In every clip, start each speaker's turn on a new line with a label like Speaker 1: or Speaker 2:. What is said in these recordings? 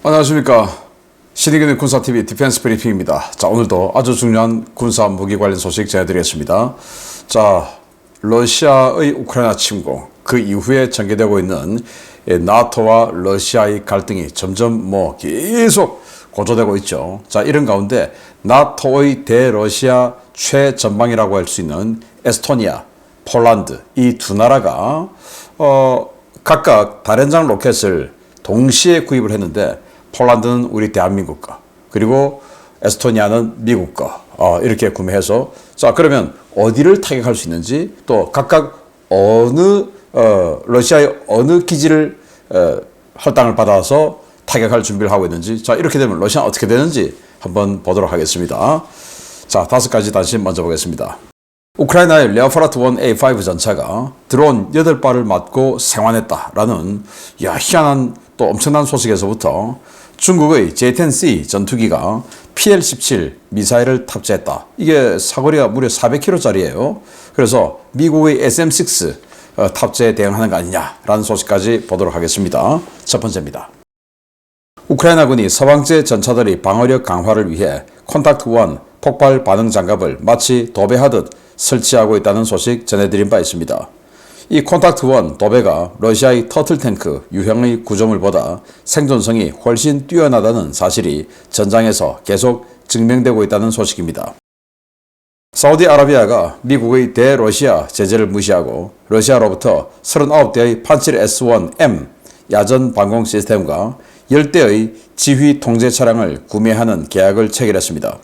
Speaker 1: 안녕하십니까. 신의균의 군사TV 디펜스 브리핑입니다. 자, 오늘도 아주 중요한 군사 무기 관련 소식 전해드리겠습니다. 자, 러시아의 우크라이나 침공, 그 이후에 전개되고 있는 나토와 러시아의 갈등이 점점 계속 고조되고 있죠. 자, 이런 가운데 나토의 대러시아 최전방이라고 할 수 있는 에스토니아, 폴란드 이 두 나라가 각각 다련장 로켓을 동시에 구입을 했는데, 폴란드는 우리 대한민국 거, 그리고 에스토니아는 미국 거, 이렇게 구매해서, 자, 그러면 어디를 타격할 수 있는지, 또 각각 러시아의 어느 기지를 할당을 받아서 타격할 준비를 하고 있는지, 자, 이렇게 되면 러시아는 어떻게 되는지 한번 보도록 하겠습니다. 자, 5가지 단신 먼저 보겠습니다. 우크라이나의 레오파르트 1A5 전차가 드론 8발을 맞고 생환했다라는 희한한 또 엄청난 소식에서부터, 중국의 J-10C 전투기가 PL-17 미사일을 탑재했다. 이게 사거리가 무려 400km짜리예요. 그래서 미국의 SM-6 탑재에 대응하는 거 아니냐라는 소식까지 보도록 하겠습니다. 첫 번째입니다. 우크라이나군이 서방제 전차들의 방어력 강화를 위해 콘탁트-1 폭발 반응 장갑을 마치 도배하듯 설치하고 있다는 소식 전해드린 바 있습니다. 이 콘탁트-1 도배가 러시아의 터틀탱크 유형의 구조물보다 생존성이 훨씬 뛰어나다는 사실이 전장에서 계속 증명되고 있다는 소식입니다. 사우디아라비아가 미국의 대러시아 제재를 무시하고 러시아로부터 39대의 판칠 S-1M 야전 방공 시스템과 10대의 지휘 통제 차량을 구매하는 계약을 체결했습니다.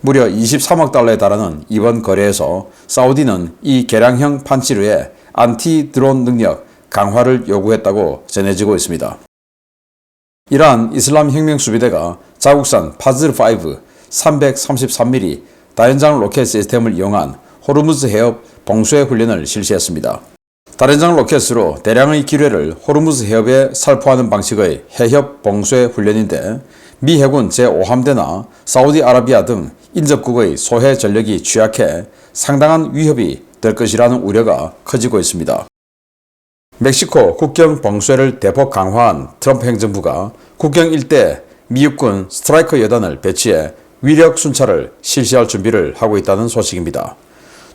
Speaker 1: 무려 23억 달러에 달하는 이번 거래에서 사우디는 이 개량형 판치르의 안티 드론 능력 강화를 요구했다고 전해지고 있습니다. 이러한 이슬람 혁명 수비대가 자국산 파즈르5 333mm 다연장 로켓 시스템을 이용한 호르무즈 해협 봉쇄 훈련을 실시했습니다. 다연장 로켓으로 대량의 기뢰를 호르무즈 해협에 살포하는 방식의 해협 봉쇄 훈련인데, 미 해군 제5함대나 사우디아라비아 등 인접국의 소해 전력이 취약해 상당한 위협이 될 것이라는 우려가 커지고 있습니다. 멕시코 국경 봉쇄를 대폭 강화한 트럼프 행정부가 국경 일대 미육군 스트라이커 여단을 배치해 위력 순찰을 실시할 준비를 하고 있다는 소식입니다.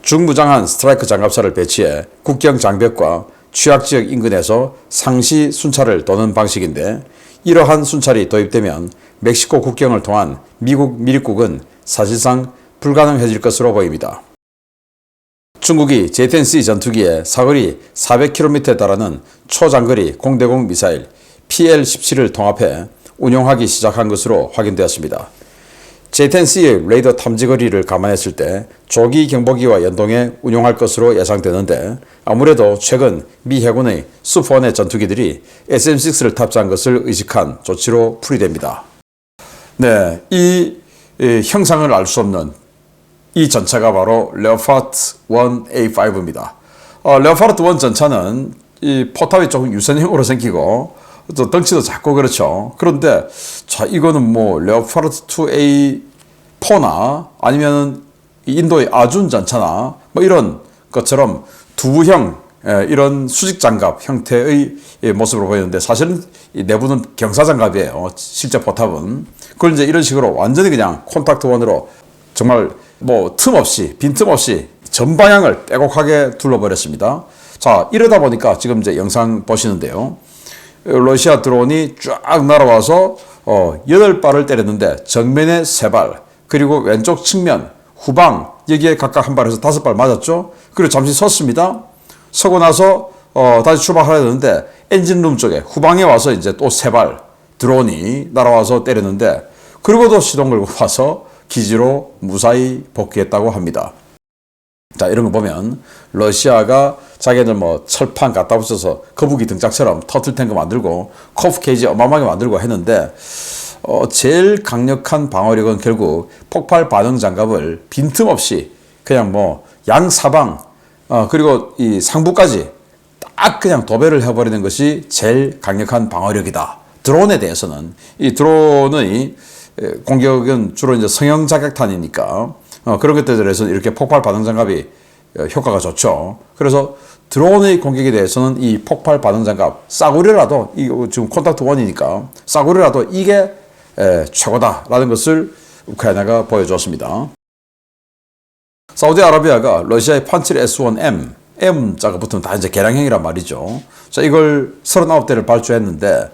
Speaker 1: 중무장한 스트라이커 장갑차를 배치해 국경 장벽과 취약지역 인근에서 상시 순찰을 도는 방식인데, 이러한 순찰이 도입되면 멕시코 국경을 통한 미국 미립국은 사실상 불가능해질 것으로 보입니다. 중국이 J-10C 전투기에 사거리 400km에 달하는 초장거리 공대공 미사일 PL-17을 통합해 운용하기 시작한 것으로 확인되었습니다. J-10C의 레이더 탐지거리를 감안했을 때 조기 경보기와 연동해 운용할 것으로 예상되는데, 아무래도 최근 미 해군의 수4의 전투기들이 SM-6를 탑재한 것을 의식한 조치로 풀이됩니다. 네, 이 형상을 알 수 없는 이 전차가 바로 레오파르트 1A5입니다. 레오파르트 1 전차는 이 포탑이 조금 유선형으로 생기고 또 덩치도 작고 그렇죠. 그런데 자, 이거는 레오파르트 2A4나 아니면 인도의 아준 전차나 이런 것처럼 두부형 이런 수직 장갑 형태의 모습으로 보이는데, 사실은 이 내부는 경사 장갑이에요. 실제 포탑은. 그걸 이제 이런 식으로 완전히 그냥 콘탁트 1으로 정말 빈틈없이 전방향을 빼곡하게 둘러버렸습니다. 자, 이러다 보니까 지금 이제 영상 보시는데요. 러시아 드론이 쫙 날아와서 8발을 때렸는데 정면에 3발, 그리고 왼쪽 측면, 후방 여기에 각각 1발 해서 5발 맞았죠. 그리고 잠시 섰습니다. 서고 나서 다시 출발하려 했는데 엔진룸 쪽에 후방에 와서 이제 또 3발 드론이 날아와서 때렸는데, 그리고도 시동 걸고 와서 기지로 무사히 복귀했다고 합니다. 자, 이런 거 보면 러시아가 자기들 철판 갖다 붙여서 거북이 등짝처럼 터틀탱크 만들고 코프 케이지 어마어마하게 만들고 했는데, 제일 강력한 방어력은 결국 폭발 반응 장갑을 빈틈없이 그냥 양사방 그리고 이 상부까지 딱 그냥 도배를 해버리는 것이 제일 강력한 방어력이다. 드론에 대해서는 이 드론의 공격은 주로 이제 성형 자격탄이니까 그런 것들에 대해서 이렇게 폭발 반응 장갑이 효과가 좋죠. 그래서 드론의 공격에 대해서는 이 폭발 반응 장갑 싸구려라도 지금 콘탁트 1이니까 싸구려라도 이게 최고다라는 것을 우크라이나가 보여주었습니다. 사우디아라비아가 러시아의 판치르 S1M M자가 붙으면 다 이제 개량형이란 말이죠. 자, 이걸 39대를 발주했는데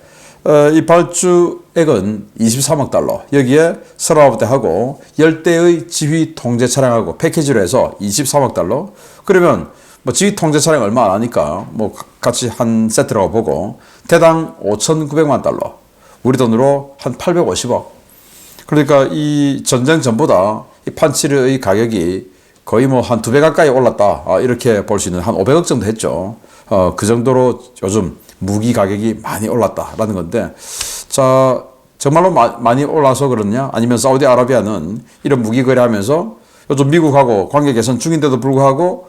Speaker 1: 이 발주액은 23억 달러. 여기에 39대하고 10대의 지휘 통제 차량하고 패키지로 해서 23억 달러. 그러면 뭐 지휘 통제 차량 얼마 안 하니까 뭐 같이 한 세트라고 보고 대당 5,900만 달러. 우리 돈으로 한 850억. 그러니까 이 전쟁 전보다 이 판치르의 가격이 거의 뭐 한 2배 가까이 올랐다. 이렇게 볼 수 있는 한 500억 정도 했죠. 그 정도로 요즘 무기 가격이 많이 올랐다라는 건데, 자, 정말로 많이 올라서 그러냐? 아니면 사우디아라비아는 이런 무기 거래하면서 요즘 미국하고 관계 개선 중인데도 불구하고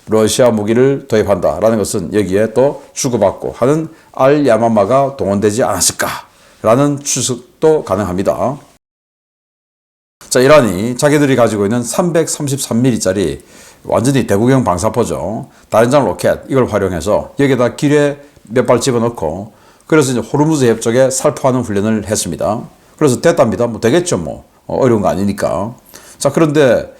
Speaker 1: 러시아 무기를 도입한다라는 것은 여기에 또 주고받고 하는 알야마마가 동원되지 않았을까라는 추측도 가능합니다. 자, 이란이 자기들이 가지고 있는 333mm짜리 완전히 대구경 방사포죠. 다른장 로켓 이걸 활용해서 여기에다 기뢰 몇 발 집어넣고 그래서 이제 호르무즈 해협 쪽에 살포하는 훈련을 했습니다. 그래서 됐답니다. 뭐 되겠죠, 뭐 어려운 거 아니니까. 자, 그런데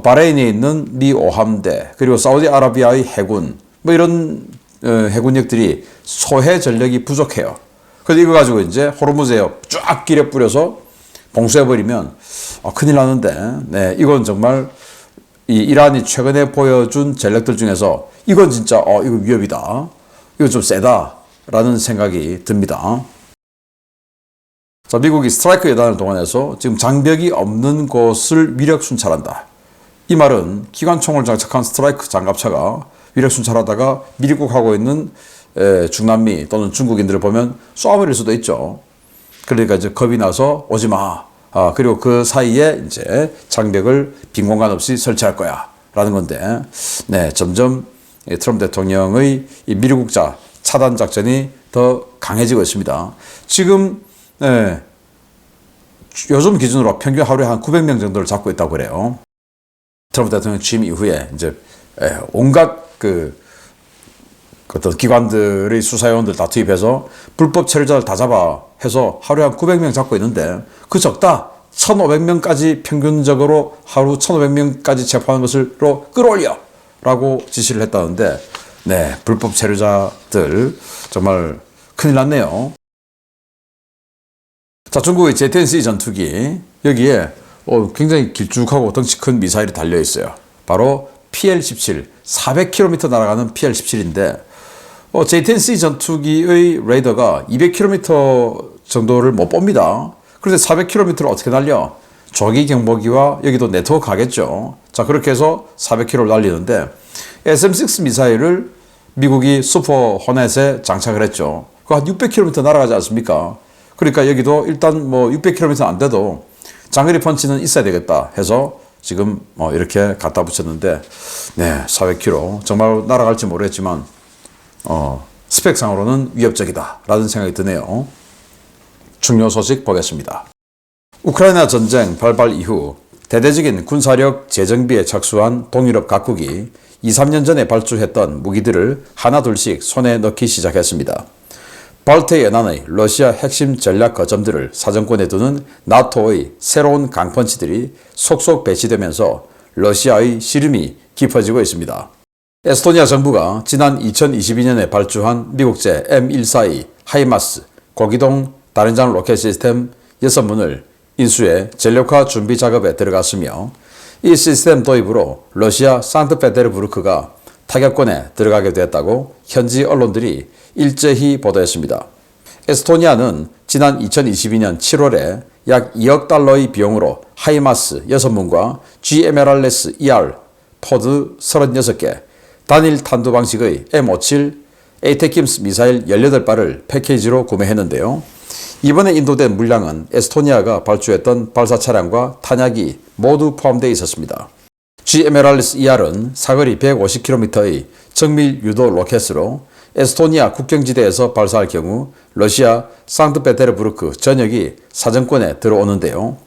Speaker 1: 바레인에 있는 미 5함대 그리고 사우디아라비아의 해군 뭐 이런 해군력들이 소해 전력이 부족해요. 그래서 이거 가지고 이제 호르무즈 해협 쫙 기뢰 뿌려서 봉쇄해버리면 큰일 나는데, 네, 이건 정말 이 이란이 최근에 보여준 전략들 중에서 이건 진짜 이거 위협이다. 이거 좀 세다라는 생각이 듭니다. 자, 미국이 스트라이크 여단을 동원해서 지금 장벽이 없는 곳을 위력 순찰한다. 이 말은 기관총을 장착한 스트라이크 장갑차가 위력 순찰하다가 미국하고 있는 중남미 또는 중국인들을 보면 쏘아버릴 수도 있죠. 그러니까 이제 겁이 나서 오지 마. 그리고 그 사이에 이제 장벽을 빈 공간 없이 설치할 거야. 라는 건데, 네, 점점 트럼프 대통령의 이 미국자 차단 작전이 더 강해지고 있습니다. 지금, 요즘 기준으로 평균 하루에 한 900명 정도를 잡고 있다고 그래요. 트럼프 대통령 취임 이후에 이제 온갖 어떤 기관들의 수사요원들 다 투입해서 불법 체류자를 다 잡아 해서 하루에 한 900명 잡고 있는데 그 적다 1,500명까지 평균적으로 하루 1,500명까지 체포하는 것으로 끌어올려 라고 지시를 했다는데, 네, 불법 체류자들 정말 큰일 났네요. 자, 중국의 ZN-C 전투기 여기에 굉장히 길쭉하고 덩치 큰 미사일이 달려 있어요. 바로 PL-17 400km 날아가는 PL-17인데 ZN-C 전투기의 레이더가 200km 정도를 못 봅니다. 그런데 400km를 어떻게 날려? 조기 경보기와 여기도 네트워크 가겠죠. 자, 그렇게 해서 400km를 날리는데 SM-6 미사일을 미국이 슈퍼 호넷에 장착을 했죠. 그거 한 600km 날아가지 않습니까? 그러니까 여기도 일단 뭐 600km 안 돼도 장거리 펀치는 있어야 되겠다 해서 지금 이렇게 갖다 붙였는데, 네, 400km 정말 날아갈지 모르겠지만 스펙상으로는 위협적이다 라는 생각이 드네요. 중요 소식 보겠습니다. 우크라이나 전쟁 발발 이후 대대적인 군사력 재정비에 착수한 동유럽 각국이 2-3년 전에 발주했던 무기들을 하나둘씩 손에 넣기 시작했습니다. 발트 연안의 러시아 핵심 전략 거점들을 사정권에 두는 나토의 새로운 강펀치들이 속속 배치되면서 러시아의 시름이 깊어지고 있습니다. 에스토니아 정부가 지난 2022년에 발주한 미국제 M142 하이마스 고기동 다른장 로켓 시스템 6문을 인수해 전력화 준비 작업에 들어갔으며 이 시스템 도입으로 러시아 상트페테르부르크가 타격권에 들어가게 됐다고 현지 언론들이 일제히 보도했습니다. 에스토니아는 지난 2022년 7월에 약 2억 달러의 비용으로 하이마스 6문과 GMLRS ER 포드 36개, 단일 탄두 방식의 M57 에이테킴스 미사일 18발을 패키지로 구매했는데요. 이번에 인도된 물량은 에스토니아가 발주했던 발사 차량과 탄약이 모두 포함되어 있었습니다. GMLRS ER은 사거리 150km의 정밀 유도 로켓으로 에스토니아 국경지대에서 발사할 경우 러시아 상트페테르부르크 전역이 사정권에 들어오는데요.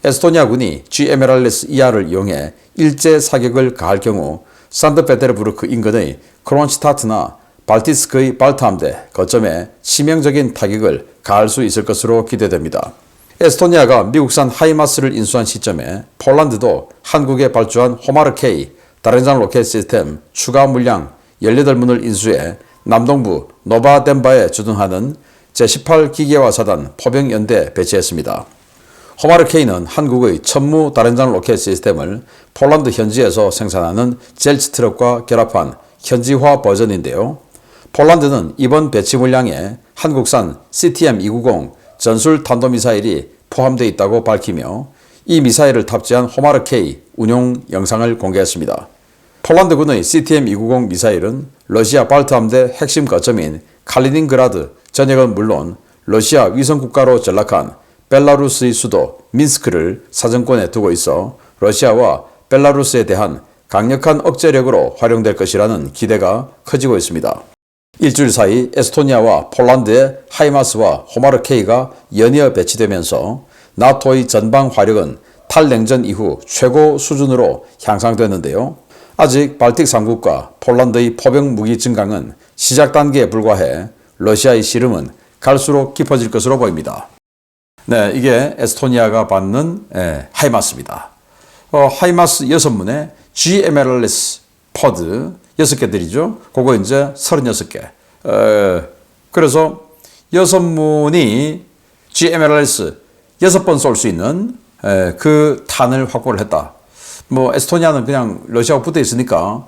Speaker 1: 에스토니아군이 GMLRS ER을 이용해 일제 사격을 가할 경우 상트페테르부르크 인근의 크론슈타트나 발티스크의 발트 함대 거점에 치명적인 타격을 가할 수 있을 것으로 기대됩니다. 에스토니아가 미국산 하이마스를 인수한 시점에 폴란드도 한국에 발주한 호마르 K 다른장 로켓 시스템 추가 물량 18문을 인수해 남동부 노바덴바에 주둔하는 제18기계화 사단 포병연대 배치했습니다. 호마르 K는 한국의 천무 다른장 로켓 시스템을 폴란드 현지에서 생산하는 젤츠 트럭과 결합한 현지화 버전인데요. 폴란드는 이번 배치 물량에 한국산 CTM-290 전술 탄도미사일이 포함되어 있다고 밝히며 이 미사일을 탑재한 호마르 K 운용 영상을 공개했습니다. 폴란드군의 CTM-290 미사일은 러시아 발트 함대 핵심 거점인 칼리닝그라드 전역은 물론 러시아 위성국가로 전락한 벨라루스의 수도 민스크를 사정권에 두고 있어 러시아와 벨라루스에 대한 강력한 억제력으로 활용될 것이라는 기대가 커지고 있습니다. 일주일 사이 에스토니아와 폴란드의 하이마스와 호마르 K가 연이어 배치되면서 나토의 전방 화력은 탈냉전 이후 최고 수준으로 향상됐는데요. 아직 발틱 3국과 폴란드의 포병 무기 증강은 시작 단계에 불과해 러시아의 시름은 갈수록 깊어질 것으로 보입니다. 네, 이게 에스토니아가 받는 하이마스입니다. 하이마스 6문에 GMLRS 퍼드 6개들이죠. 그거 이제 36개. 그래서 6문이 GMLRS 6번 쏠 수 있는 그 탄을 확보를 했다. 뭐 에스토니아는 그냥 러시아하고 붙어 있으니까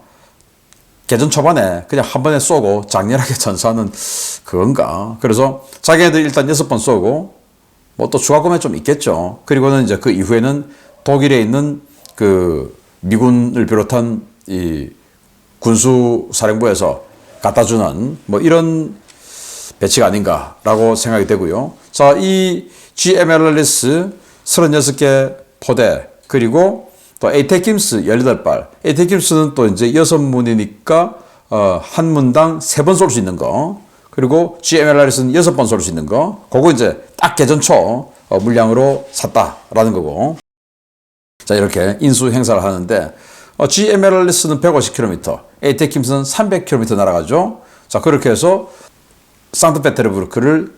Speaker 1: 개전 초반에 그냥 한 번에 쏘고 장렬하게 전사하는 그건가. 그래서 자기네들 일단 6번 쏘고 뭐 또 추가 구매 좀 있겠죠. 그리고는 이제 그 이후에는 독일에 있는 그 미군을 비롯한 이 군수사령부에서 갖다 주는 뭐 이런 배치가 아닌가라고 생각이 되고요. 자, 이 GMLRS 36개 포대 그리고 또 에이테킴스 18발. 에이테킴스는 또 이제 6문이니까 한 문당 3번 쏠 수 있는 거. 그리고 GMLRS는 6번 쏠 수 있는 거. 그거 이제 딱 개전 초 물량으로 샀다라는 거고. 자, 이렇게 인수 행사를 하는데 GMLRS는 150km, 에이테킴스는 300km 날아가죠. 자, 그렇게 해서 상트페테르부르크를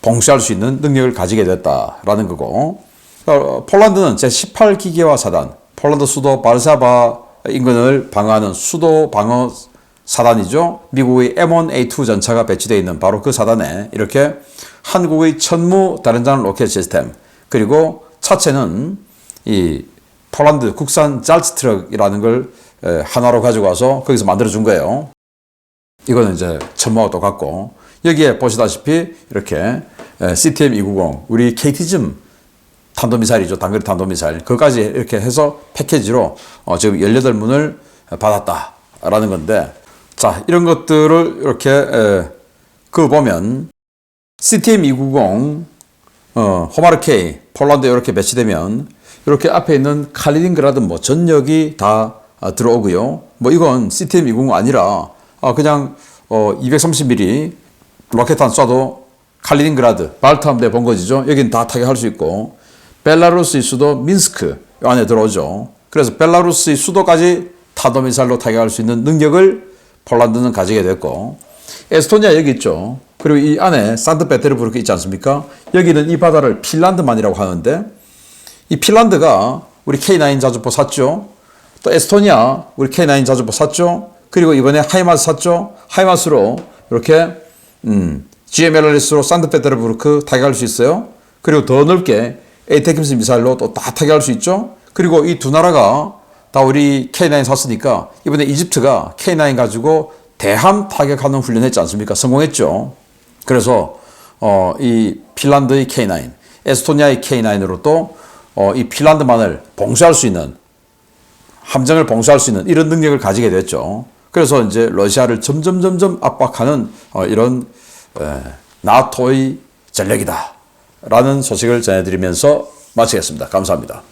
Speaker 1: 봉쇄할 수 있는 능력을 가지게 됐다라는 거고. 폴란드는 제18기계화 사단, 폴란드 수도 바르샤바 인근을 방어하는 수도 방어 사단이죠. 미국의 M1A2 전차가 배치되어 있는 바로 그 사단에 이렇게 한국의 천무 다른장 로켓 시스템 그리고 차체는 이 폴란드 국산 잘츠 트럭이라는 걸 하나로 가지고 와서 거기서 만들어 준 거예요. 이거는 이제 천무하고 똑같고 여기에 보시다시피 이렇게 CTM-290 우리 KT즘 탄도미사일이죠. 단거리 탄도미사일. 그것까지 이렇게 해서 패키지로 지금 18문을 받았다라는 건데 자, 이런 것들을 이렇게 그 보면 CTM-290 호마르 K 폴란드에 이렇게 배치되면 이렇게 앞에 있는 칼리닝그라드 뭐 전역이 다 들어오고요. 뭐 이건 CTM-290 아니라 그냥 230mm 로켓탄 쏴도 칼리닝그라드 발트 함대 본거지죠. 여긴 다 타격할 수 있고 벨라루스의 수도 민스크 안에 들어오죠. 그래서 벨라루스의 수도까지 탄도미사일로 타격할 수 있는 능력을 폴란드는 가지게 됐고 에스토니아 여기 있죠. 그리고 이 안에 산트페테르부르크 있지 않습니까? 여기는 이 바다를 핀란드만이라고 하는데 이 핀란드가 우리 K9 자주포 샀죠. 또 에스토니아 우리 K9 자주포 샀죠. 그리고 이번에 하이마스 샀죠. 하이마스로 이렇게 GMLRS로 산트페테르부르크 타격할 수 있어요. 그리고 더 넓게 에이테킴스 미사일로 또 다 타격할 수 있죠. 그리고 이 두 나라가 다 우리 K9 샀으니까 이번에 이집트가 K9 가지고 대함 타격하는 훈련 했지 않습니까? 성공했죠. 그래서 이 핀란드의 K9, 에스토니아의 K9으로 또 이 핀란드만을 봉쇄할 수 있는 함정을 봉쇄할 수 있는 이런 능력을 가지게 됐죠. 그래서 이제 러시아를 점점 압박하는 이런 나토의 전력이다 라는 소식을 전해드리면서 마치겠습니다. 감사합니다.